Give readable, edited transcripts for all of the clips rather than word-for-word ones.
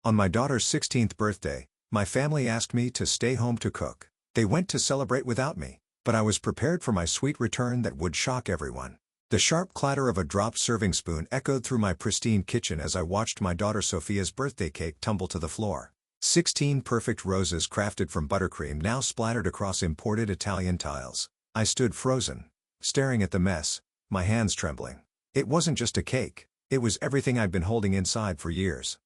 On my daughter's 16th birthday, my family asked me to stay home to cook. They went to celebrate without me, but I was prepared for my sweet return that would shock everyone. The sharp clatter of a dropped serving spoon echoed through my pristine kitchen as I watched my daughter Sophia's birthday cake tumble to the floor. 16 perfect roses crafted from buttercream now splattered across imported Italian tiles. I stood frozen, staring at the mess, my hands trembling. It wasn't just a cake, it was everything I'd been holding inside for years.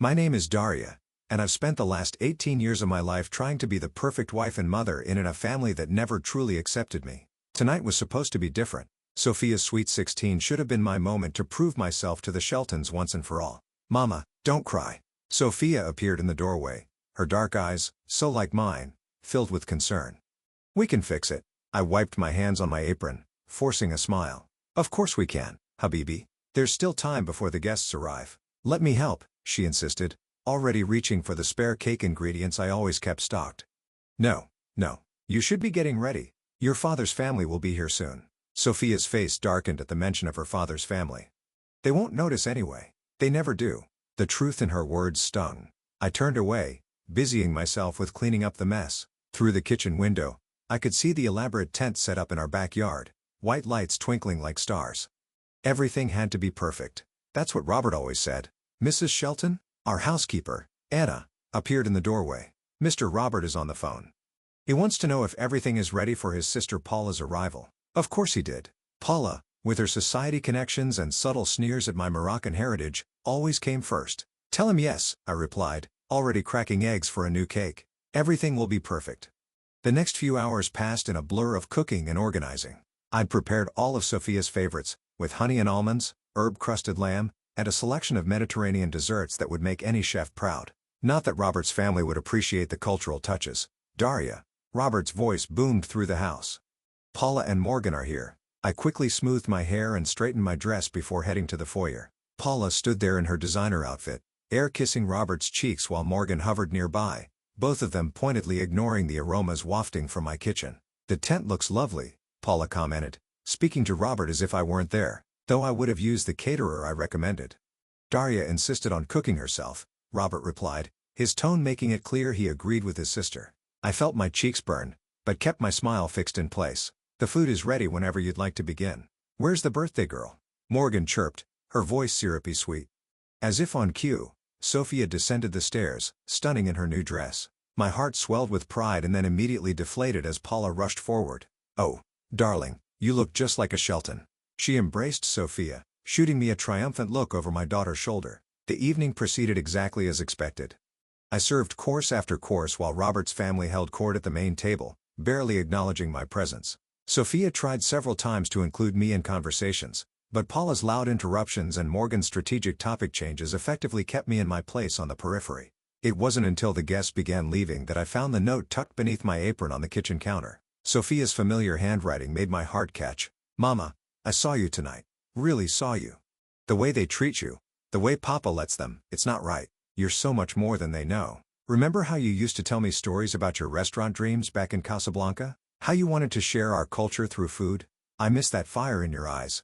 My name is Daria, and I've spent the last 18 years of my life trying to be the perfect wife and mother in a family that never truly accepted me. Tonight was supposed to be different. Sophia's sweet 16 should have been my moment to prove myself to the Sheltons once and for all. Mama, don't cry. Sophia appeared in the doorway, her dark eyes, so like mine, filled with concern. We can fix it. I wiped my hands on my apron, forcing a smile. Of course we can, Habibi. There's still time before the guests arrive. Let me help, she insisted, already reaching for the spare cake ingredients I always kept stocked. No, you should be getting ready. Your father's family will be here soon. Sophia's face darkened at the mention of her father's family. They won't notice anyway. They never do. The truth in her words stung. I turned away, busying myself with cleaning up the mess. Through the kitchen window, I could see the elaborate tent set up in our backyard, white lights twinkling like stars. Everything had to be perfect. That's what Robert always said. Mrs. Shelton, our housekeeper, Anna, appeared in the doorway. Mr. Robert is on the phone. He wants to know if everything is ready for his sister Paula's arrival. Of course he did. Paula, with her society connections and subtle sneers at my Moroccan heritage, always came first. Tell him yes, I replied, already cracking eggs for a new cake. Everything will be perfect. The next few hours passed in a blur of cooking and organizing. I'd prepared all of Sophia's favorites, with honey and almonds, herb-crusted lamb, and a selection of Mediterranean desserts that would make any chef proud. Not that Robert's family would appreciate the cultural touches. Daria, Robert's voice boomed through the house. Paula and Morgan are here. I quickly smoothed my hair and straightened my dress before heading to the foyer. Paula stood there in her designer outfit, air-kissing Robert's cheeks while Morgan hovered nearby, both of them pointedly ignoring the aromas wafting from my kitchen. The tent looks lovely, Paula commented, speaking to Robert as if I weren't there, though I would have used the caterer I recommended. Daria insisted on cooking herself, Robert replied, his tone making it clear he agreed with his sister. I felt my cheeks burn, but kept my smile fixed in place. The food is ready whenever you'd like to begin. Where's the birthday girl? Morgan chirped, her voice syrupy sweet. As if on cue, Sophia descended the stairs, stunning in her new dress. My heart swelled with pride and then immediately deflated as Paula rushed forward. Oh, darling, you look just like a Shelton. She embraced Sophia, shooting me a triumphant look over my daughter's shoulder. The evening proceeded exactly as expected. I served course after course while Robert's family held court at the main table, barely acknowledging my presence. Sophia tried several times to include me in conversations, but Paula's loud interruptions and Morgan's strategic topic changes effectively kept me in my place on the periphery. It wasn't until the guests began leaving that I found the note tucked beneath my apron on the kitchen counter. Sophia's familiar handwriting made my heart catch. Mama, I saw you tonight. Really saw you. The way they treat you, the way Papa lets them, it's not right. You're so much more than they know. Remember how you used to tell me stories about your restaurant dreams back in Casablanca? How you wanted to share our culture through food? I miss that fire in your eyes.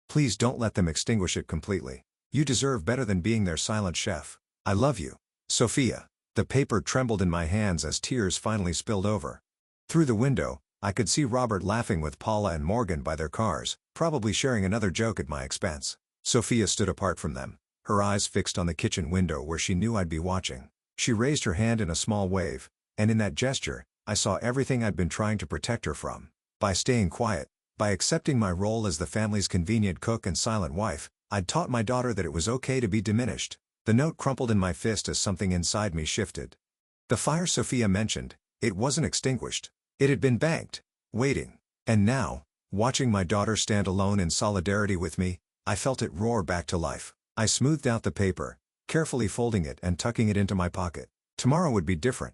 Please don't let them extinguish it completely. You deserve better than being their silent chef. I love you. Sophia. The paper trembled in my hands as tears finally spilled over. Through the window, I could see Robert laughing with Paula and Morgan by their cars, probably sharing another joke at my expense. Sophia stood apart from them, her eyes fixed on the kitchen window where she knew I'd be watching. She raised her hand in a small wave, and in that gesture, I saw everything I'd been trying to protect her from. By staying quiet, by accepting my role as the family's convenient cook and silent wife, I'd taught my daughter that it was okay to be diminished. The note crumpled in my fist as something inside me shifted. The fire Sophia mentioned, it wasn't extinguished. It had been banked, waiting. And now, watching my daughter stand alone in solidarity with me, I felt it roar back to life. I smoothed out the paper, carefully folding it and tucking it into my pocket. Tomorrow would be different.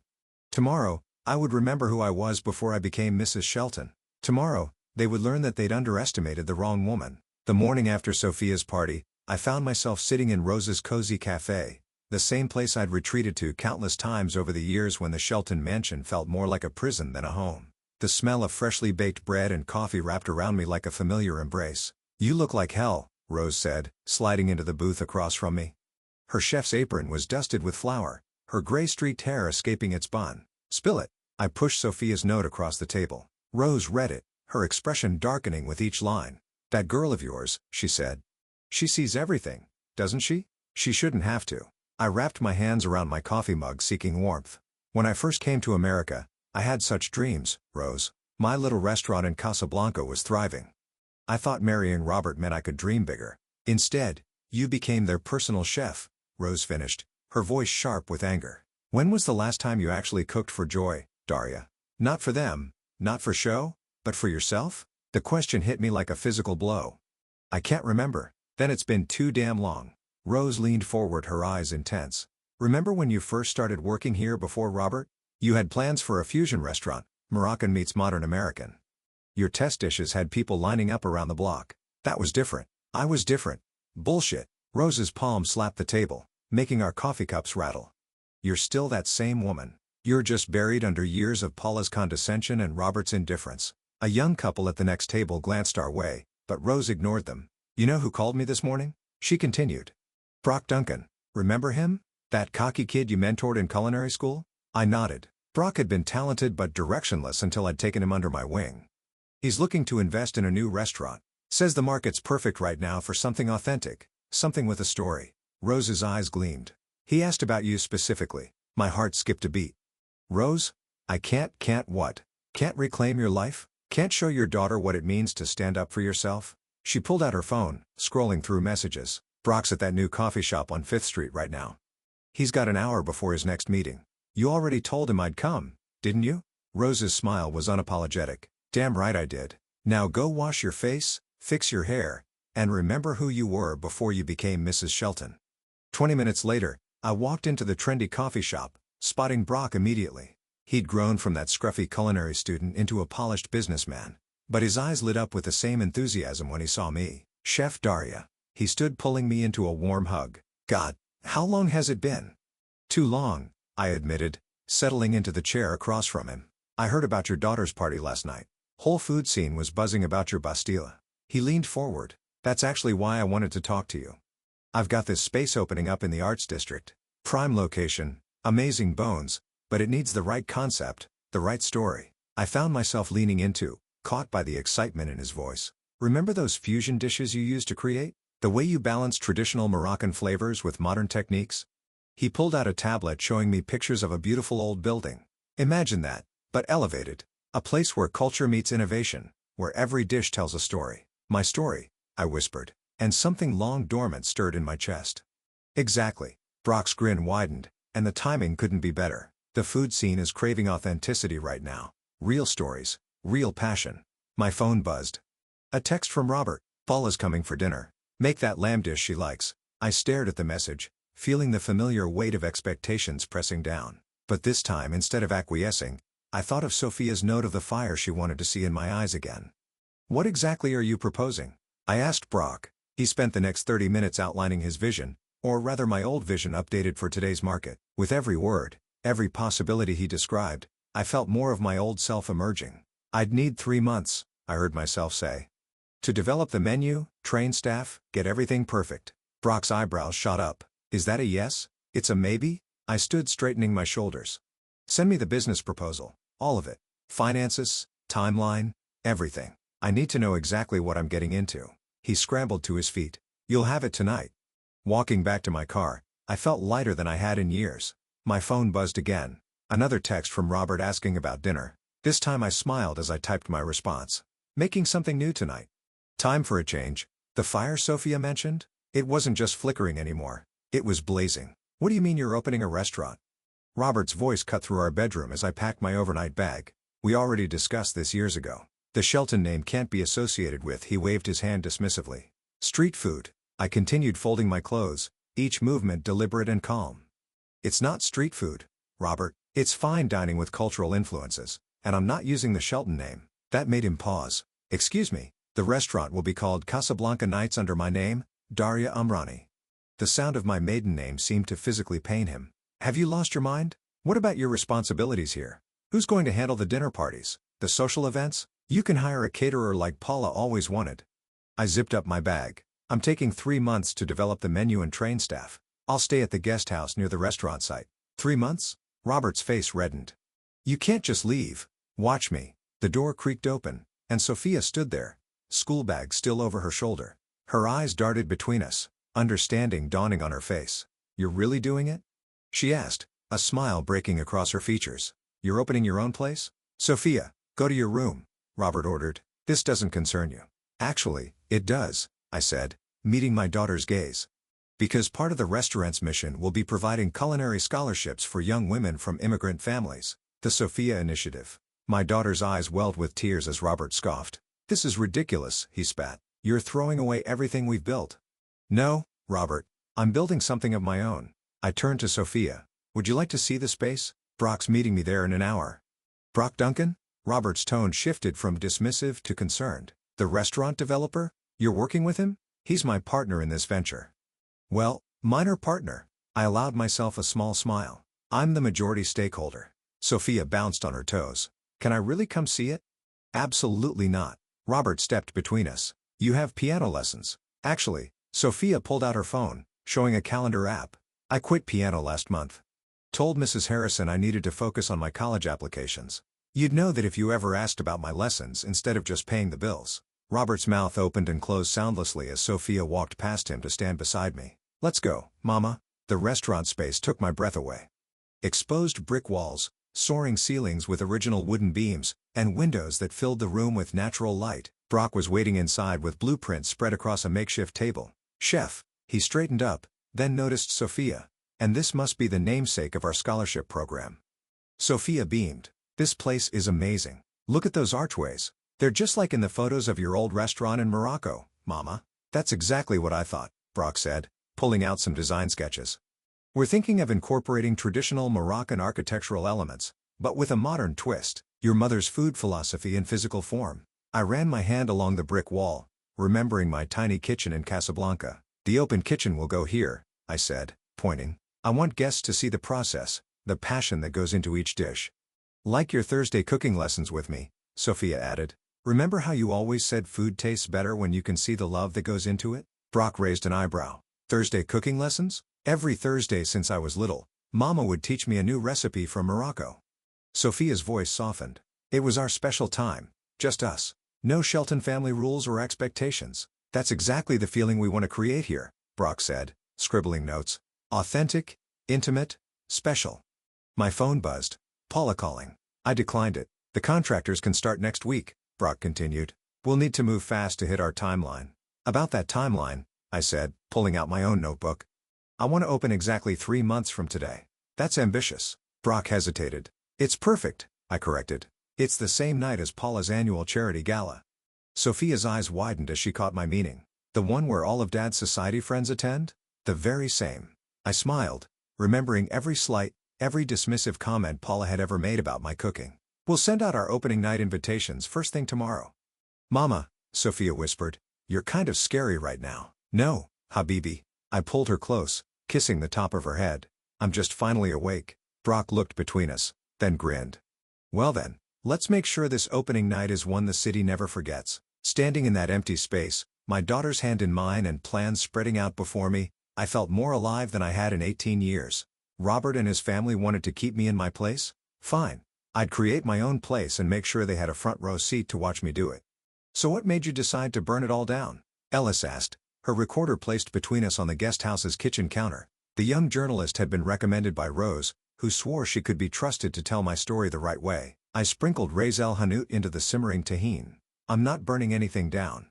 Tomorrow, I would remember who I was before I became Mrs. Shelton. Tomorrow, they would learn that they'd underestimated the wrong woman. The morning after Sophia's party, I found myself sitting in Rose's cozy cafe, the same place I'd retreated to countless times over the years when the Shelton mansion felt more like a prison than a home. The smell of freshly baked bread and coffee wrapped around me like a familiar embrace. You look like hell, Rose said, sliding into the booth across from me. Her chef's apron was dusted with flour, her gray-streaked hair escaping its bun. "Spill it." I pushed Sophia's note across the table. Rose read it, her expression darkening with each line. "That girl of yours," she said. "She sees everything, doesn't she? She shouldn't have to." I wrapped my hands around my coffee mug seeking warmth. "When I first came to America, I had such dreams, Rose. My little restaurant in Casablanca was thriving. I thought marrying Robert meant I could dream bigger. Instead, you became their personal chef," Rose finished, her voice sharp with anger. "When was the last time you actually cooked for joy, Daria? Not for them, not for show, but for yourself?" The question hit me like a physical blow. "I can't remember." "Then it's been too damn long." Rose leaned forward, her eyes intense. "Remember when you first started working here before Robert? You had plans for a fusion restaurant, Moroccan meets modern American. Your test dishes had people lining up around the block. That was different. I was different." "Bullshit." Rose's palm slapped the table, making our coffee cups rattle. "You're still that same woman. You're just buried under years of Paula's condescension and Robert's indifference." A young couple at the next table glanced our way, but Rose ignored them. "You know who called me this morning?" she continued. "Brock Duncan. Remember him? That cocky kid you mentored in culinary school?" I nodded. Brock had been talented but directionless until I'd taken him under my wing. "He's looking to invest in a new restaurant. Says the market's perfect right now for something authentic, something with a story." Rose's eyes gleamed. "He asked about you specifically." My heart skipped a beat. "Rose? I can't what? Can't reclaim your life? Can't show your daughter what it means to stand up for yourself?" She pulled out her phone, scrolling through messages. "Brock's at that new coffee shop on 5th Street right now. He's got an hour before his next meeting. You already told him I'd come, didn't you?" Rose's smile was unapologetic. "Damn right I did. Now go wash your face, fix your hair, and remember who you were before you became Mrs. Shelton." 20 minutes later, I walked into the trendy coffee shop, spotting Brock immediately. He'd grown from that scruffy culinary student into a polished businessman. But his eyes lit up with the same enthusiasm when he saw me. "Chef Daria." He stood pulling me into a warm hug. "God, how long has it been?" "Too long," I admitted, settling into the chair across from him. "I heard about your daughter's party last night. Whole food scene was buzzing about your Bastille." He leaned forward. "That's actually why I wanted to talk to you. I've got this space opening up in the Arts District. Prime location, amazing bones, but it needs the right concept, the right story." I found myself leaning into, caught by the excitement in his voice. "Remember those fusion dishes you used to create? The way you balanced traditional Moroccan flavors with modern techniques?" He pulled out a tablet showing me pictures of a beautiful old building. "Imagine that, but elevated. A place where culture meets innovation, where every dish tells a story." "My story," I whispered, and something long dormant stirred in my chest. "Exactly." Brock's grin widened, and the timing couldn't be better. "The food scene is craving authenticity right now. Real stories, real passion." My phone buzzed. A text from Robert. "Paula's coming for dinner. Make that lamb dish she likes." I stared at the message, feeling the familiar weight of expectations pressing down. But this time, instead of acquiescing, I thought of Sophia's note of the fire she wanted to see in my eyes again. "What exactly are you proposing?" I asked Brock. He spent the next 30 minutes outlining his vision, or rather my old vision updated for today's market. With every word, every possibility he described, I felt more of my old self emerging. "I'd need 3 months," I heard myself say. "To develop the menu, train staff, get everything perfect." Brock's eyebrows shot up. "Is that a yes? It's a maybe?" I stood straightening my shoulders. "Send me the business proposal, all of it. Finances, timeline, everything. I need to know exactly what I'm getting into." He scrambled to his feet. "You'll have it tonight." Walking back to my car, I felt lighter than I had in years. My phone buzzed again. Another text from Robert asking about dinner. This time I smiled as I typed my response. "Making something new tonight. Time for a change." The fire Sophia mentioned? It wasn't just flickering anymore. It was blazing. "What do you mean you're opening a restaurant?" Robert's voice cut through our bedroom as I packed my overnight bag. "We already discussed this years ago. The Shelton name can't be associated with." He waved his hand dismissively. "Street food." I continued folding my clothes, each movement deliberate and calm. "It's not street food, Robert. It's fine dining with cultural influences, and I'm not using the Shelton name." That made him pause. "Excuse me, the restaurant will be called Casablanca Nights under my name, Daria Umrani." The sound of my maiden name seemed to physically pain him. "Have you lost your mind? What about your responsibilities here? Who's going to handle the dinner parties, the social events? You can hire a caterer like Paula always wanted." I zipped up my bag. "I'm taking 3 months to develop the menu and train staff. I'll stay at the guest house near the restaurant site. 3 months? Robert's face reddened. You can't just leave. Watch me. The door creaked open, and Sophia stood there, school bag still over her shoulder. Her eyes darted between us, understanding dawning on her face. You're really doing it? She asked, a smile breaking across her features. You're opening your own place? Sophia, go to your room, Robert ordered. This doesn't concern you. Actually, it does, I said, meeting my daughter's gaze. Because part of the restaurant's mission will be providing culinary scholarships for young women from immigrant families. The Sophia Initiative. My daughter's eyes welled with tears as Robert scoffed. This is ridiculous, he spat. You're throwing away everything we've built. No, Robert. I'm building something of my own. I turned to Sophia. Would you like to see the space? Brock's meeting me there in an hour. Brock Duncan? Robert's tone shifted from dismissive to concerned. The restaurant developer? You're working with him? He's my partner in this venture. Well, minor partner. I allowed myself a small smile. I'm the majority stakeholder. Sophia bounced on her toes. Can I really come see it? Absolutely not. Robert stepped between us. You have piano lessons. Actually, Sophia pulled out her phone, showing a calendar app. I quit piano last month. Told Mrs. Harrison I needed to focus on my college applications. You'd know that if you ever asked about my lessons instead of just paying the bills. Robert's mouth opened and closed soundlessly as Sophia walked past him to stand beside me. Let's go, Mama. The restaurant space took my breath away. Exposed brick walls, soaring ceilings with original wooden beams, and windows that filled the room with natural light. Brock was waiting inside with blueprints spread across a makeshift table. Chef, he straightened up, then noticed Sophia. And this must be the namesake of our scholarship program. Sophia beamed. This place is amazing. Look at those archways. They're just like in the photos of your old restaurant in Morocco, Mama. That's exactly what I thought, Brock said, pulling out some design sketches. We're thinking of incorporating traditional Moroccan architectural elements, but with a modern twist. Your mother's food philosophy in physical form. I ran my hand along the brick wall, remembering my tiny kitchen in Casablanca. The open kitchen will go here, I said, pointing. I want guests to see the process, the passion that goes into each dish. Like your Thursday cooking lessons with me, Sophia added. Remember how you always said food tastes better when you can see the love that goes into it? Brock raised an eyebrow. Thursday cooking lessons? Every Thursday since I was little, Mama would teach me a new recipe from Morocco. Sophia's voice softened. It was our special time, just us. No Shelton family rules or expectations. That's exactly the feeling we want to create here, Brock said, scribbling notes. Authentic, intimate, special. My phone buzzed. Paula calling. I declined it. The contractors can start next week, Brock continued. We'll need to move fast to hit our timeline. About that timeline, I said, pulling out my own notebook. I want to open exactly 3 months from today. That's ambitious. Brock hesitated. It's perfect, I corrected. It's the same night as Paula's annual charity gala. Sophia's eyes widened as she caught my meaning. The one where all of Dad's society friends attend? The very same. I smiled, remembering every slight, every dismissive comment Paula had ever made about my cooking. We'll send out our opening night invitations first thing tomorrow. Mama, Sophia whispered, you're kind of scary right now. No, Habibi. I pulled her close, kissing the top of her head. I'm just finally awake. Brock looked between us, then grinned. Well then, let's make sure this opening night is one the city never forgets. Standing in that empty space, my daughter's hand in mine and plans spreading out before me, I felt more alive than I had in 18 years. Robert and his family wanted to keep me in my place? Fine. I'd create my own place and make sure they had a front row seat to watch me do it. So what made you decide to burn it all down? Ellis asked, her recorder placed between us on the guest house's kitchen counter. The young journalist had been recommended by Rose, who swore she could be trusted to tell my story the right way. I sprinkled Ras El Hanout into the simmering tahine. I'm not burning anything down.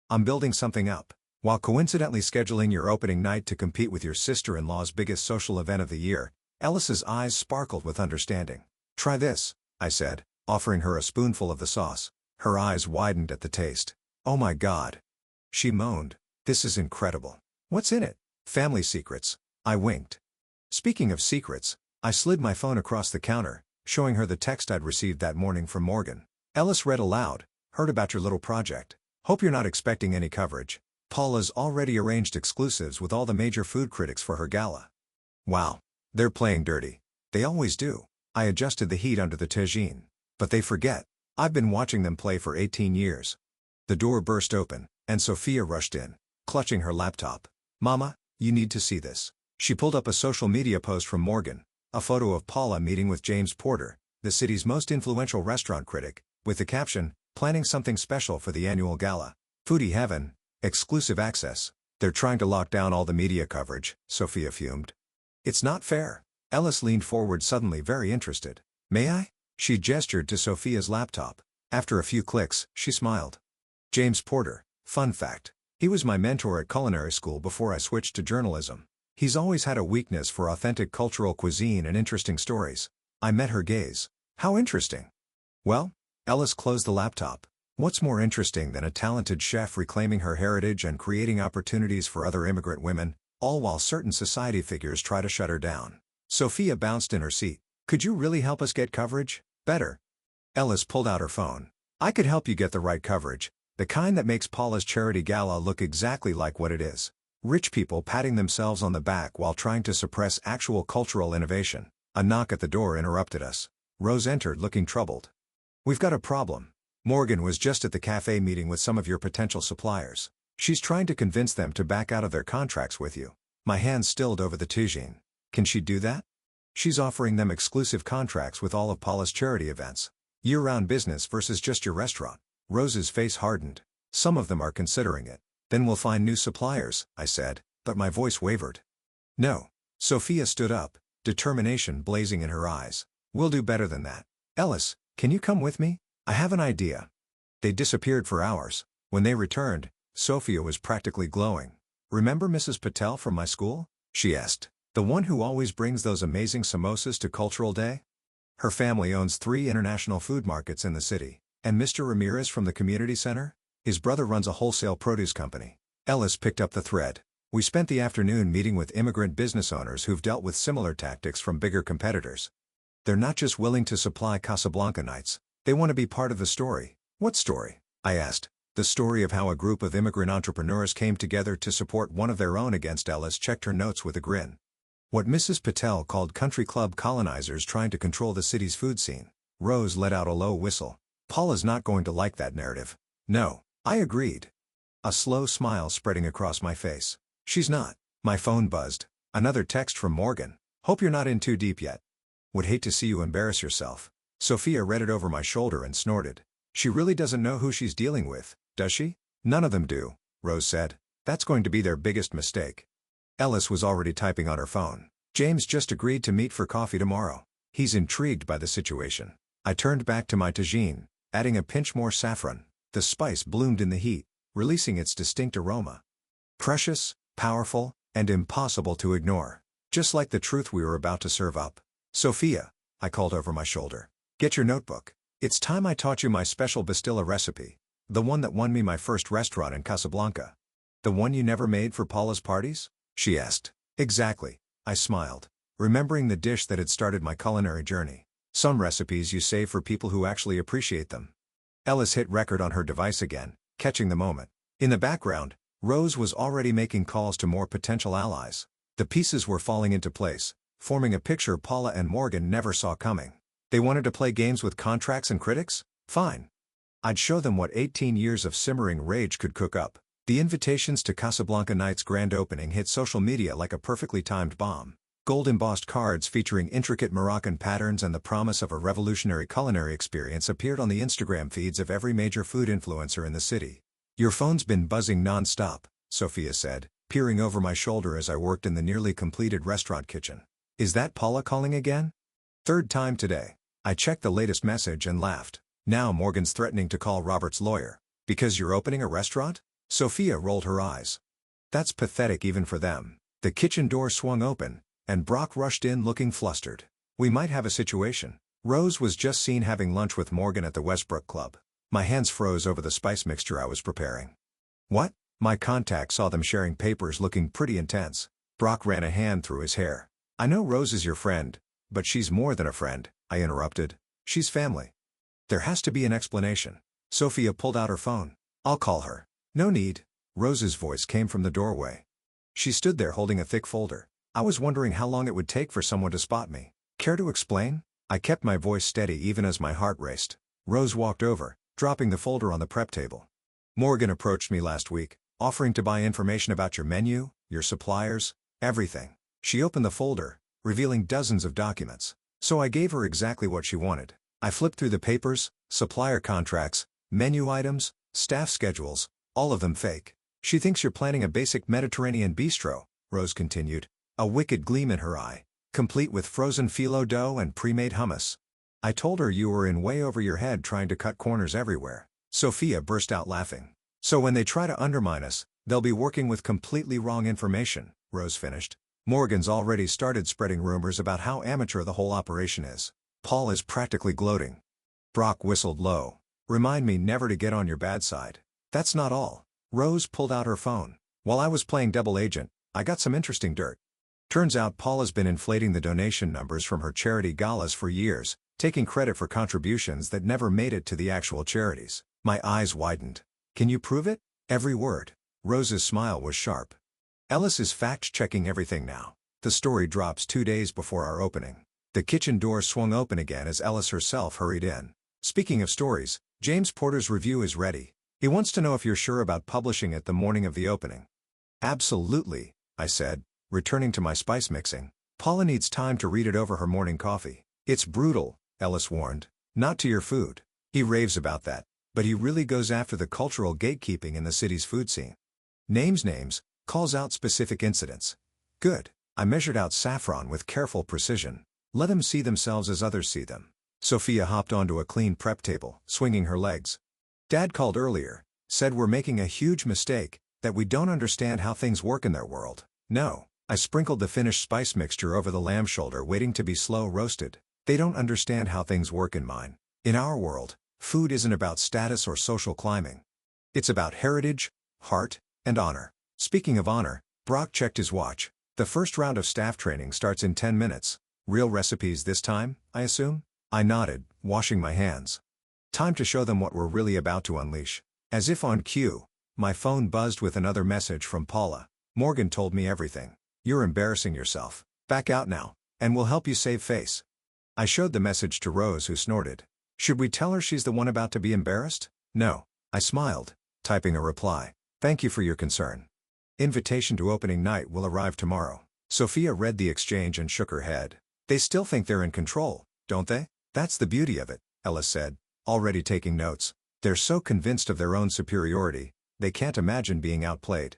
I'm building something up. While coincidentally scheduling your opening night to compete with your sister-in-law's biggest social event of the year, Ellis's eyes sparkled with understanding. Try this, I said, offering her a spoonful of the sauce. Her eyes widened at the taste. Oh my God. She moaned. This is incredible. What's in it? Family secrets. I winked. Speaking of secrets, I slid my phone across the counter, showing her the text I'd received that morning from Morgan. Ellis read aloud, heard about your little project. Hope you're not expecting any coverage. Paula's already arranged exclusives with all the major food critics for her gala. Wow. They're playing dirty. They always do. I adjusted the heat under the tagine. But they forget. I've been watching them play for 18 years. The door burst open, and Sophia rushed in, clutching her laptop. Mama, you need to see this. She pulled up a social media post from Morgan, a photo of Paula meeting with James Porter, the city's most influential restaurant critic, with the caption, "Planning something special for the annual gala. Foodie heaven, exclusive access." "They're trying to lock down all the media coverage," Sophia fumed. "It's not fair." Ellis leaned forward suddenly very interested. "May I?" She gestured to Sophia's laptop. After a few clicks, she smiled. James Porter, fun fact. He was my mentor at culinary school before I switched to journalism. He's always had a weakness for authentic cultural cuisine and interesting stories. I met her gaze. "How interesting." "Well," Ellis closed the laptop. "What's more interesting than a talented chef reclaiming her heritage and creating opportunities for other immigrant women, all while certain society figures try to shut her down?" Sophia bounced in her seat. "Could you really help us get coverage better?" Ellis pulled out her phone. "I could help you get the right coverage, the kind that makes Paula's charity gala look exactly like what it is. Rich people patting themselves on the back while trying to suppress actual cultural innovation." A knock at the door interrupted us. Rose entered looking troubled. "We've got a problem. Morgan was just at the cafe meeting with some of your potential suppliers. She's trying to convince them to back out of their contracts with you." My hands stilled over the tagine. "Can she do that?" "She's offering them exclusive contracts with all of Paula's charity events. Year-round business versus just your restaurant." Rose's face hardened. "Some of them are considering it. Then we'll find new suppliers," I said, but my voice wavered. "No." Sophia stood up, determination blazing in her eyes. "We'll do better than that. Ellis, can you come with me? I have an idea." They disappeared for hours. When they returned, Sophia was practically glowing. "Remember Mrs. Patel from my school?" she asked. "The one who always brings those amazing samosas to Cultural Day? Her family owns 3 international food markets in the city. And Mr. Ramirez from the community center? His brother runs a wholesale produce company." Ellis picked up the thread. "We spent the afternoon meeting with immigrant business owners who've dealt with similar tactics from bigger competitors. They're not just willing to supply Casablanca nights, they want to be part of the story." "What story?" I asked. "The story of how a group of immigrant entrepreneurs came together to support one of their own against." Ellis checked her notes with a grin. "What Mrs. Patel called country club colonizers trying to control the city's food scene." Rose let out a low whistle. "Paula's not going to like that narrative." "No," I agreed. A slow smile spreading across my face. "She's not." My phone buzzed. Another text from Morgan. "Hope you're not in too deep yet. Would hate to see you embarrass yourself." Sophia read it over my shoulder and snorted. "She really doesn't know who she's dealing with, does she?" "None of them do," Rose said. "That's going to be their biggest mistake." Ellis was already typing on her phone. "James just agreed to meet for coffee tomorrow. He's intrigued by the situation." I turned back to my tagine, adding a pinch more saffron. The spice bloomed in the heat, releasing its distinct aroma. Precious, powerful, and impossible to ignore. Just like the truth we were about to serve up. "Sophia," I called over my shoulder. "Get your notebook. It's time I taught you my special Bastilla recipe. The one that won me my first restaurant in Casablanca." "The one you never made for Paula's parties?" she asked. "Exactly," I smiled, remembering the dish that had started my culinary journey. "Some recipes you save for people who actually appreciate them." Ellis hit record on her device again, catching the moment. In the background, Rose was already making calls to more potential allies. The pieces were falling into place, forming a picture Paula and Morgan never saw coming. They wanted to play games with contracts and critics? Fine. I'd show them what 18 years of simmering rage could cook up. The invitations to Casablanca Night's grand opening hit social media like a perfectly timed bomb. Gold-embossed cards featuring intricate Moroccan patterns and the promise of a revolutionary culinary experience appeared on the Instagram feeds of every major food influencer in the city. "Your phone's been buzzing non-stop," Sophia said, peering over my shoulder as I worked in the nearly completed restaurant kitchen. "Is that Paula calling again?" "Third time today." I checked the latest message and laughed. "Now Morgan's threatening to call Robert's lawyer. Because you're opening a restaurant?" Sophia rolled her eyes. "That's pathetic even for them." The kitchen door swung open, and Brock rushed in looking flustered. "We might have a situation." Rose was just seen having lunch with Morgan at the Westbrook Club. My hands froze over the spice mixture I was preparing. "What?" My contact saw them sharing papers looking pretty intense. Brock ran a hand through his hair. "I know Rose is your friend, but she's more than a friend," I interrupted. "She's family. There has to be an explanation." Sophia pulled out her phone. "I'll call her." "No need." Rose's voice came from the doorway. She stood there holding a thick folder. I was wondering how long it would take for someone to spot me. "Care to explain?" I kept my voice steady even as my heart raced. Rose walked over, dropping the folder on the prep table. "Morgan approached me last week, offering to buy information about your menu, your suppliers, everything. She opened the folder, revealing dozens of documents. So I gave her exactly what she wanted. I flipped through the papers, supplier contracts, menu items, staff schedules, all of them fake. She thinks you're planning a basic Mediterranean bistro, Rose continued, a wicked gleam in her eye, complete with frozen phyllo dough and pre-made hummus. I told her you were in way over your head trying to cut corners everywhere. Sophia burst out laughing. So when they try to undermine us, they'll be working with completely wrong information, Rose finished. Morgan's already started spreading rumors about how amateur the whole operation is. Paul is practically gloating. Brock whistled low. Remind me never to get on your bad side. That's not all. Rose pulled out her phone. While I was playing double agent, I got some interesting dirt. Turns out Paula's been inflating the donation numbers from her charity galas for years, taking credit for contributions that never made it to the actual charities. My eyes widened. Can you prove it? Every word. Rose's smile was sharp. Ellis is fact-checking everything now. The story drops 2 days before our opening. The kitchen door swung open again as Ellis herself hurried in. Speaking of stories, James Porter's review is ready. He wants to know if you're sure about publishing it the morning of the opening. Absolutely, I said, returning to my spice mixing. Paula needs time to read it over her morning coffee. It's brutal, Ellis warned. Not to your food. He raves about that, but he really goes after the cultural gatekeeping in the city's food scene. Names, calls out specific incidents. Good. I measured out saffron with careful precision. Let them see themselves as others see them. Sophia hopped onto a clean prep table, swinging her legs. Dad called earlier, said we're making a huge mistake, that we don't understand how things work in their world. No. I sprinkled the finished spice mixture over the lamb shoulder waiting to be slow roasted. They don't understand how things work in mine. In our world, food isn't about status or social climbing. It's about heritage, heart, and honor. Speaking of honor, Brock checked his watch. The first round of staff training starts in 10 minutes. Real recipes this time, I assume? I nodded, washing my hands. Time to show them what we're really about to unleash. As if on cue, my phone buzzed with another message from Paula. Morgan told me everything. You're embarrassing yourself. Back out now, and we'll help you save face. I showed the message to Rose, who snorted. Should we tell her she's the one about to be embarrassed? No. I smiled, typing a reply. Thank you for your concern. Invitation to opening night will arrive tomorrow. Sophia read the exchange and shook her head. They still think they're in control, don't they? That's the beauty of it, Ellis said, already taking notes. They're so convinced of their own superiority, they can't imagine being outplayed.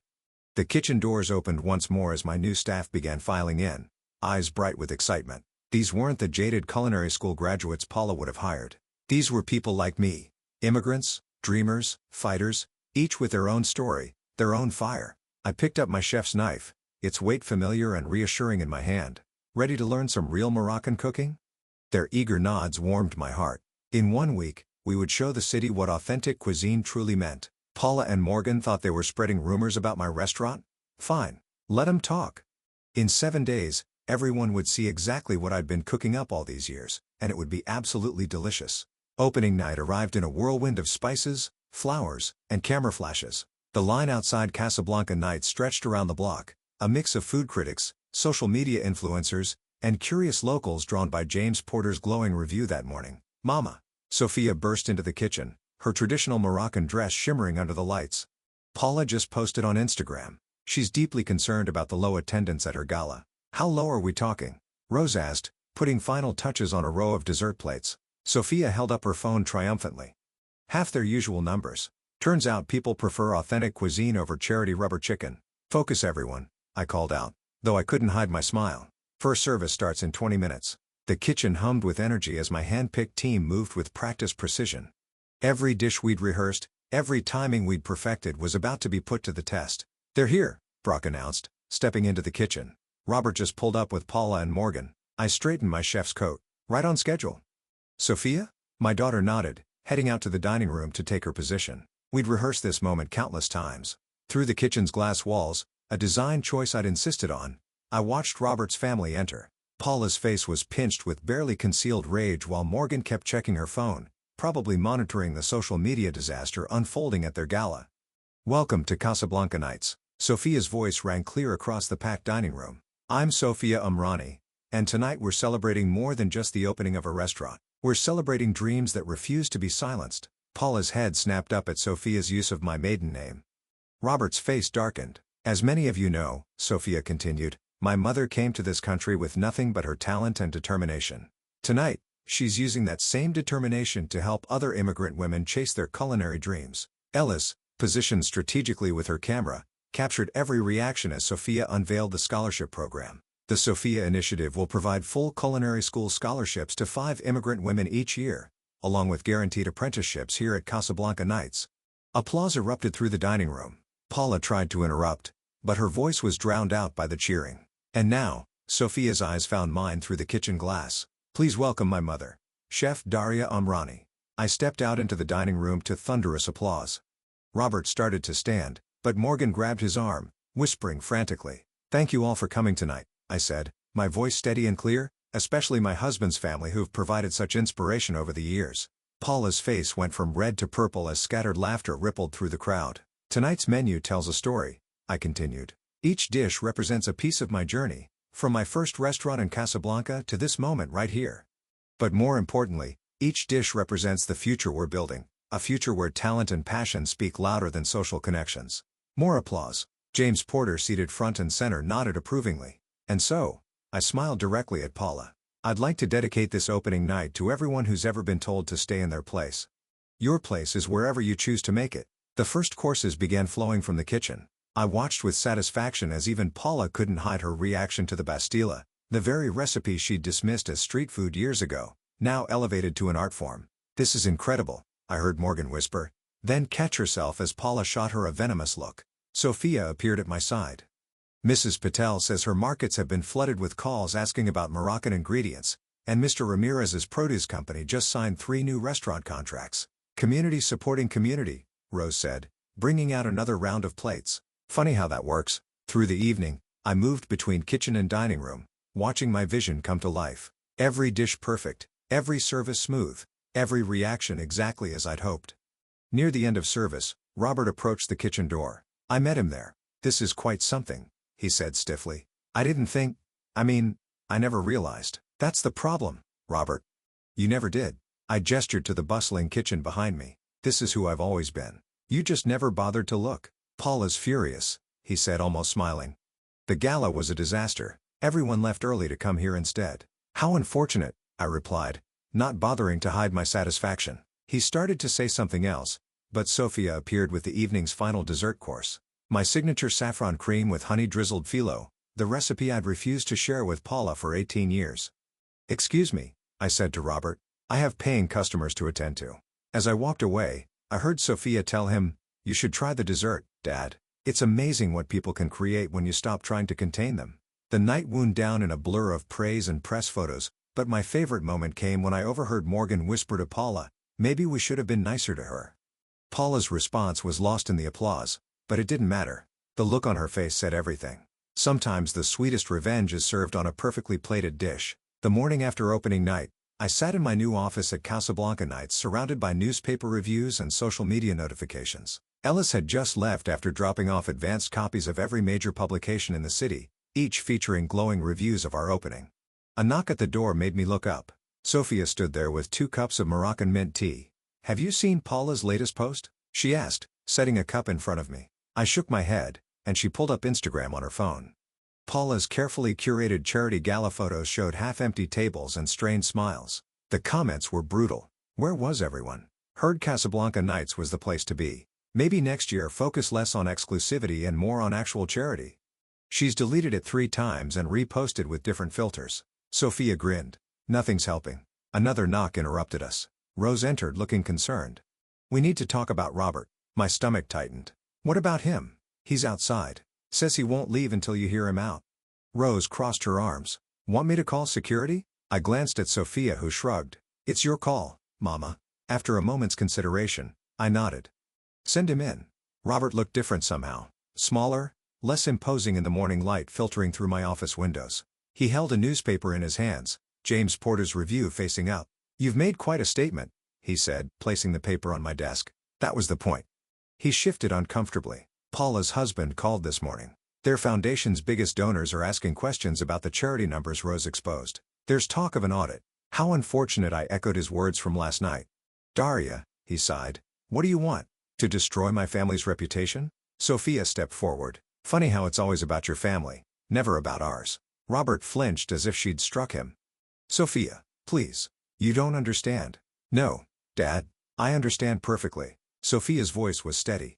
The kitchen doors opened once more as my new staff began filing in, eyes bright with excitement. These weren't the jaded culinary school graduates Paula would have hired. These were people like me. Immigrants, dreamers, fighters, each with their own story, their own fire. I picked up my chef's knife, its weight familiar and reassuring in my hand. Ready to learn some real Moroccan cooking? Their eager nods warmed my heart. In 1 week, we would show the city what authentic cuisine truly meant. Paula and Morgan thought they were spreading rumors about my restaurant? Fine. Let them talk. In 7 days, everyone would see exactly what I'd been cooking up all these years, and it would be absolutely delicious. Opening night arrived in a whirlwind of spices, flowers, and camera flashes. The line outside Casablanca night stretched around the block, a mix of food critics, social media influencers, and curious locals drawn by James Porter's glowing review that morning. Mama! Sophia burst into the kitchen, her traditional Moroccan dress shimmering under the lights. Paula just posted on Instagram. She's deeply concerned about the low attendance at her gala. How low are we talking? Rose asked, putting final touches on a row of dessert plates. Sophia held up her phone triumphantly. Half their usual numbers. Turns out people prefer authentic cuisine over charity rubber chicken. Focus everyone, I called out, though I couldn't hide my smile. First service starts in 20 minutes. The kitchen hummed with energy as my hand-picked team moved with practiced precision. Every dish we'd rehearsed, every timing we'd perfected was about to be put to the test. They're here, Brock announced, stepping into the kitchen. Robert just pulled up with Paula and Morgan. I straightened my chef's coat. Right on schedule. Sophia? My daughter nodded, heading out to the dining room to take her position. We'd rehearsed this moment countless times. Through the kitchen's glass walls, a design choice I'd insisted on, I watched Robert's family enter. Paula's face was pinched with barely concealed rage while Morgan kept checking her phone, probably monitoring the social media disaster unfolding at their gala. Welcome to Casablanca Nights. Sophia's voice rang clear across the packed dining room. I'm Sophia Umrani, and tonight we're celebrating more than just the opening of a restaurant. We're celebrating dreams that refuse to be silenced. Paula's head snapped up at Sophia's use of my maiden name. Robert's face darkened. As many of you know, Sophia continued, My mother came to this country with nothing but her talent and determination. Tonight, she's using that same determination to help other immigrant women chase their culinary dreams. Ellis, positioned strategically with her camera, captured every reaction as Sophia unveiled the scholarship program. The Sophia Initiative will provide full culinary school scholarships to 5 immigrant women each year, along with guaranteed apprenticeships here at Casablanca Nights. Applause erupted through the dining room. Paula tried to interrupt, but her voice was drowned out by the cheering. And now, Sophia's eyes found mine through the kitchen glass. Please welcome my mother, Chef Daria Amrani. I stepped out into the dining room to thunderous applause. Robert started to stand, but Morgan grabbed his arm, whispering frantically. Thank you all for coming tonight, I said, my voice steady and clear, especially my husband's family who've provided such inspiration over the years. Paula's face went from red to purple as scattered laughter rippled through the crowd. Tonight's menu tells a story, I continued. Each dish represents a piece of my journey, from my first restaurant in Casablanca to this moment right here. But more importantly, each dish represents the future we're building, a future where talent and passion speak louder than social connections. More applause. James Porter, seated front and center, nodded approvingly. And so, I smiled directly at Paula. I'd like to dedicate this opening night to everyone who's ever been told to stay in their place. Your place is wherever you choose to make it. The first courses began flowing from the kitchen. I watched with satisfaction as even Paula couldn't hide her reaction to the pastilla, the very recipe she'd dismissed as street food years ago, now elevated to an art form. This is incredible, I heard Morgan whisper, then catch herself as Paula shot her a venomous look. Sophia appeared at my side. Mrs. Patel says her markets have been flooded with calls asking about Moroccan ingredients, and Mr. Ramirez's produce company just signed 3 new restaurant contracts. Community supporting community, Rose said, bringing out another round of plates. Funny how that works. Through the evening, I moved between kitchen and dining room, watching my vision come to life. Every dish perfect, every service smooth, every reaction exactly as I'd hoped. Near the end of service, Robert approached the kitchen door. I met him there. This is quite something, he said stiffly. I never realized. That's the problem, Robert. You never did. I gestured to the bustling kitchen behind me. This is who I've always been. You just never bothered to look. Paula's furious, he said, almost smiling. The gala was a disaster. Everyone left early to come here instead. How unfortunate, I replied, not bothering to hide my satisfaction. He started to say something else, but Sophia appeared with the evening's final dessert course. My signature saffron cream with honey-drizzled phyllo, the recipe I'd refused to share with Paula for 18 years. Excuse me, I said to Robert, I have paying customers to attend to. As I walked away, I heard Sophia tell him, you should try the dessert, Dad. It's amazing what people can create when you stop trying to contain them. The night wound down in a blur of praise and press photos, but my favorite moment came when I overheard Morgan whisper to Paula, maybe we should have been nicer to her. Paula's response was lost in the applause, but it didn't matter. The look on her face said everything. Sometimes the sweetest revenge is served on a perfectly plated dish. The morning after opening night, I sat in my new office at Casablanca Nights surrounded by newspaper reviews and social media notifications. Ellis had just left after dropping off advanced copies of every major publication in the city, each featuring glowing reviews of our opening. A knock at the door made me look up. Sophia stood there with 2 cups of Moroccan mint tea. Have you seen Paula's latest post? She asked, setting a cup in front of me. I shook my head, and she pulled up Instagram on her phone. Paula's carefully curated charity gala photos showed half-empty tables and strained smiles. The comments were brutal. Where was everyone? Heard Casablanca Nights was the place to be. Maybe next year focus less on exclusivity and more on actual charity. She's deleted it 3 times and reposted with different filters. Sophia grinned. Nothing's helping. Another knock interrupted us. Rose entered looking concerned. We need to talk about Robert. My stomach tightened. What about him? He's outside. Says he won't leave until you hear him out. Rose crossed her arms. Want me to call security? I glanced at Sophia, who shrugged. It's your call, Mama. After a moment's consideration, I nodded. Send him in. Robert looked different somehow. Smaller, less imposing in the morning light filtering through my office windows. He held a newspaper in his hands, James Porter's review facing up. You've made quite a statement, he said, placing the paper on my desk. That was the point. He shifted uncomfortably. Paula's husband called this morning. Their foundation's biggest donors are asking questions about the charity numbers Rose exposed. There's talk of an audit. How unfortunate, I echoed his words from last night. Daria, he sighed. What do you want? To destroy my family's reputation? Sophia stepped forward. Funny how it's always about your family. Never about ours. Robert flinched as if she'd struck him. Sophia, please. You don't understand. No, Dad, I understand perfectly. Sophia's voice was steady.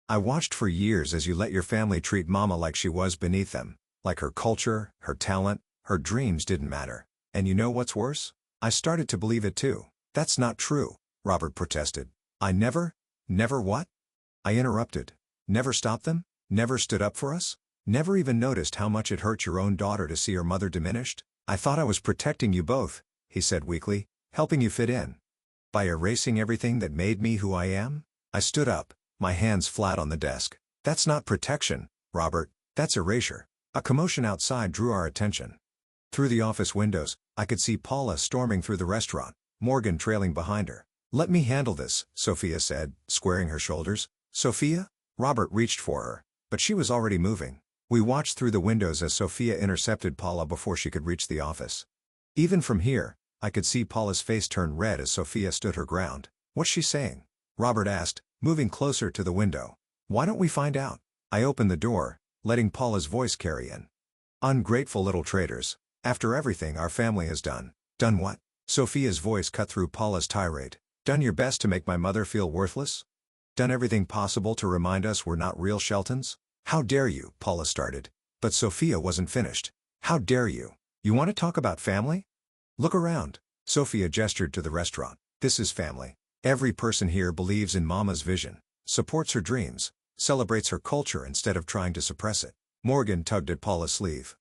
I watched for years as you let your family treat Mama like she was beneath them, like her culture, her talent, her dreams didn't matter. And you know what's worse? I started to believe it too. That's not true, Robert protested. I never what? I interrupted. Never stopped them? Never stood up for us? Never even noticed how much it hurt your own daughter to see her mother diminished? I thought I was protecting you both, he said weakly, helping you fit in. By erasing everything that made me who I am? I stood up, my hands flat on the desk. That's not protection, Robert, that's erasure. A commotion outside drew our attention. Through the office windows, I could see Paula storming through the restaurant, Morgan trailing behind her. Let me handle this, Sophia said, squaring her shoulders. Sophia? Robert reached for her, but she was already moving. We watched through the windows as Sophia intercepted Paula before she could reach the office. Even from here, I could see Paula's face turn red as Sophia stood her ground. What's she saying? Robert asked, moving closer to the window. Why don't we find out? I opened the door, letting Paula's voice carry in. Ungrateful little traitors. After everything our family has done. Done what? Sophia's voice cut through Paula's tirade. Done your best to make my mother feel worthless? Done everything possible to remind us we're not real Sheltons? How dare you, Paula started. But Sophia wasn't finished. How dare you? You want to talk about family? Look around. Sophia gestured to the restaurant. This is family. Every person here believes in Mama's vision, supports her dreams, celebrates her culture instead of trying to suppress it. Morgan tugged at Paula's sleeve.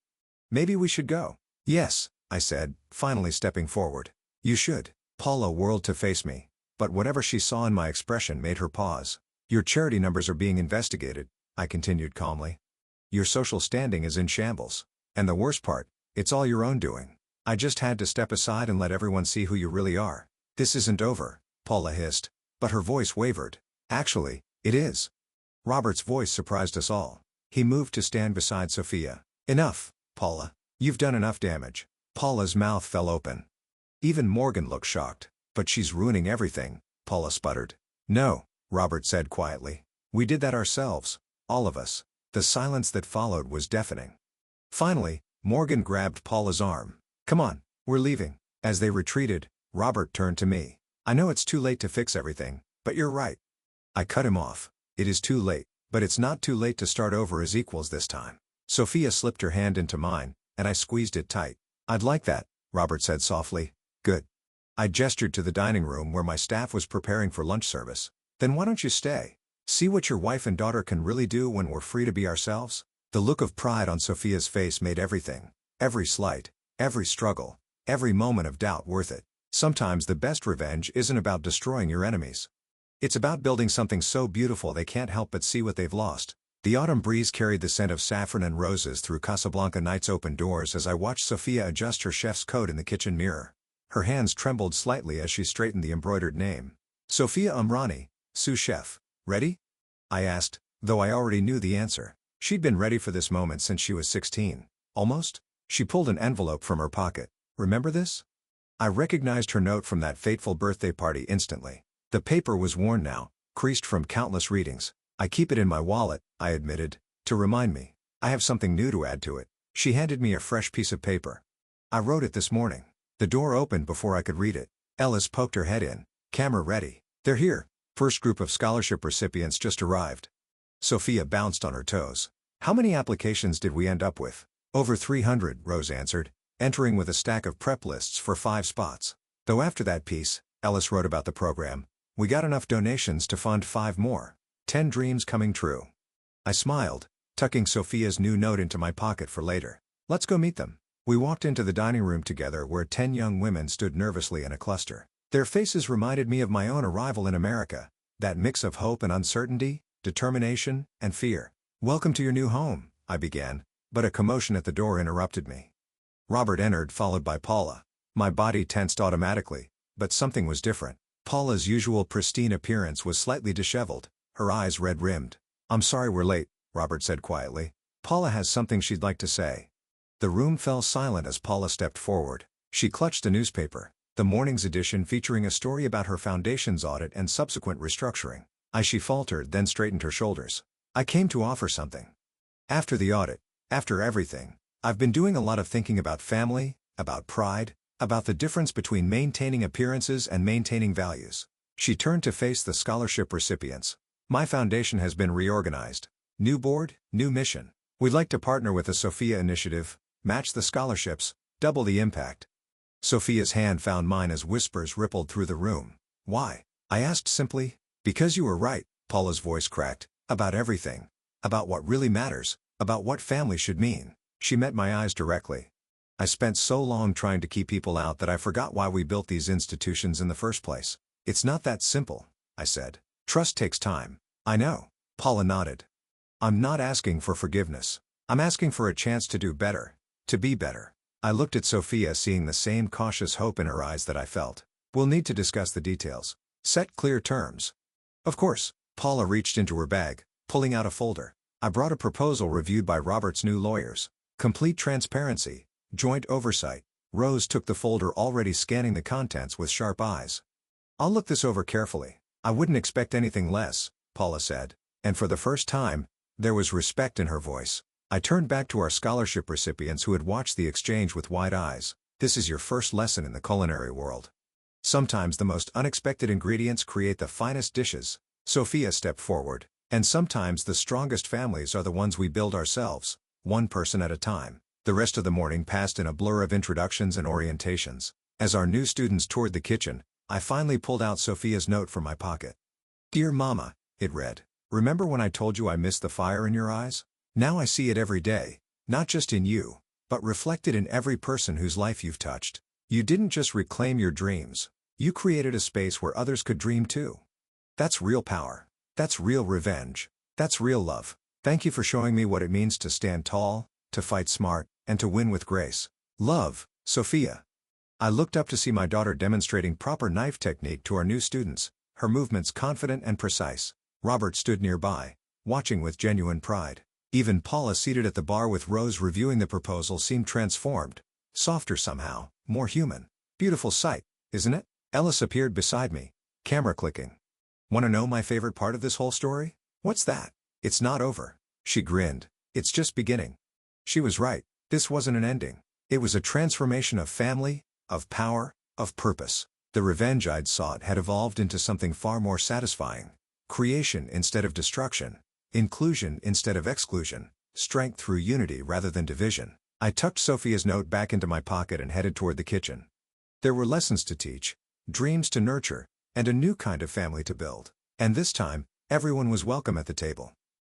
Maybe we should go. Yes, I said, finally stepping forward. You should. Paula whirled to face me, but whatever she saw in my expression made her pause. Your charity numbers are being investigated, I continued calmly. Your social standing is in shambles. And the worst part, it's all your own doing. I just had to step aside and let everyone see who you really are. This isn't over, Paula hissed, but her voice wavered. Actually, it is. Robert's voice surprised us all. He moved to stand beside Sophia. Enough, Paula. You've done enough damage. Paula's mouth fell open. Even Morgan looked shocked. But she's ruining everything, Paula sputtered. No, Robert said quietly. We did that ourselves. All of us. The silence that followed was deafening. Finally, Morgan grabbed Paula's arm. Come on, we're leaving. As they retreated, Robert turned to me. I know it's too late to fix everything, but you're right. I cut him off. It is too late, but it's not too late to start over as equals this time. Sophia slipped her hand into mine, and I squeezed it tight. I'd like that, Robert said softly. Good. I gestured to the dining room where my staff was preparing for lunch service. Then why don't you stay? See what your wife and daughter can really do when we're free to be ourselves? The look of pride on Sophia's face made everything, every slight, every struggle, every moment of doubt worth it. Sometimes the best revenge isn't about destroying your enemies. It's about building something so beautiful they can't help but see what they've lost. The autumn breeze carried the scent of saffron and roses through Casablanca night's open doors as I watched Sophia adjust her chef's coat in the kitchen mirror. Her hands trembled slightly as she straightened the embroidered name. Sophia Umrani, sous chef. Ready? I asked, though I already knew the answer. She'd been ready for this moment since she was 16. Almost? She pulled an envelope from her pocket. Remember this? I recognized her note from that fateful birthday party instantly. The paper was worn now, creased from countless readings. I keep it in my wallet, I admitted, to remind me. I have something new to add to it. She handed me a fresh piece of paper. I wrote it this morning. The door opened before I could read it. Ellis poked her head in. Camera ready. They're here. First group of scholarship recipients just arrived. Sophia bounced on her toes. How many applications did we end up with? Over 300, Rose answered, entering with a stack of prep lists for 5 spots. Though after that piece, Ellis wrote about the program, we got enough donations to fund 5 more. 10 dreams coming true. I smiled, tucking Sophia's new note into my pocket for later. Let's go meet them. We walked into the dining room together where 10 young women stood nervously in a cluster. Their faces reminded me of my own arrival in America, that mix of hope and uncertainty, determination, and fear. Welcome to your new home, I began, but a commotion at the door interrupted me. Robert entered, followed by Paula. My body tensed automatically, but something was different. Paula's usual pristine appearance was slightly disheveled, her eyes red-rimmed. I'm sorry we're late, Robert said quietly. Paula has something she'd like to say. The room fell silent as Paula stepped forward. She clutched a newspaper, the morning's edition featuring a story about her foundation's audit and subsequent restructuring. She faltered, then straightened her shoulders. I came to offer something. After the audit, After everything, I've been doing a lot of thinking about family, about pride, about the difference between maintaining appearances and maintaining values. She turned to face the scholarship recipients. My foundation has been reorganized. New board, new mission. We'd like to partner with the Sophia Initiative, match the scholarships, double the impact. Sophia's hand found mine as whispers rippled through the room. Why? I asked simply. Because you were right, Paula's voice cracked. About everything. About what really matters. About what family should mean. She met my eyes directly. I spent so long trying to keep people out that I forgot why we built these institutions in the first place. It's not that simple, I said. Trust takes time. I know. Paula nodded. I'm not asking for forgiveness. I'm asking for a chance to do better. To be better. I looked at Sophia, seeing the same cautious hope in her eyes that I felt. We'll need to discuss the details. Set clear terms. Of course. Paula reached into her bag, pulling out a folder. I brought a proposal reviewed by Robert's new lawyers. Complete transparency. Joint oversight. Rose took the folder, already scanning the contents with sharp eyes. I'll look this over carefully. I wouldn't expect anything less, Paula said. And for the first time, there was respect in her voice. I turned back to our scholarship recipients who had watched the exchange with wide eyes. This is your first lesson in the culinary world. Sometimes the most unexpected ingredients create the finest dishes. Sophia stepped forward. And sometimes the strongest families are the ones we build ourselves, one person at a time. The rest of the morning passed in a blur of introductions and orientations. As our new students toured the kitchen, I finally pulled out Sophia's note from my pocket. Dear Mama, it read. Remember when I told you I missed the fire in your eyes? Now I see it every day, not just in you, but reflected in every person whose life you've touched. You didn't just reclaim your dreams. You created a space where others could dream too. That's real power. That's real revenge. That's real love. Thank you for showing me what it means to stand tall, to fight smart, and to win with grace. Love, Sophia. I looked up to see my daughter demonstrating proper knife technique to our new students, her movements confident and precise. Robert stood nearby, watching with genuine pride. Even Paula, seated at the bar with Rose reviewing the proposal, seemed transformed. Softer somehow, more human. Beautiful sight, isn't it? Ellis appeared beside me, camera clicking. Want to know my favorite part of this whole story? What's that? It's not over. She grinned. It's just beginning. She was right. This wasn't an ending. It was a transformation of family, of power, of purpose. The revenge I'd sought had evolved into something far more satisfying. Creation instead of destruction. Inclusion instead of exclusion. Strength through unity rather than division. I tucked Sophia's note back into my pocket and headed toward the kitchen. There were lessons to teach, dreams to nurture, and a new kind of family to build. And this time, everyone was welcome at the table.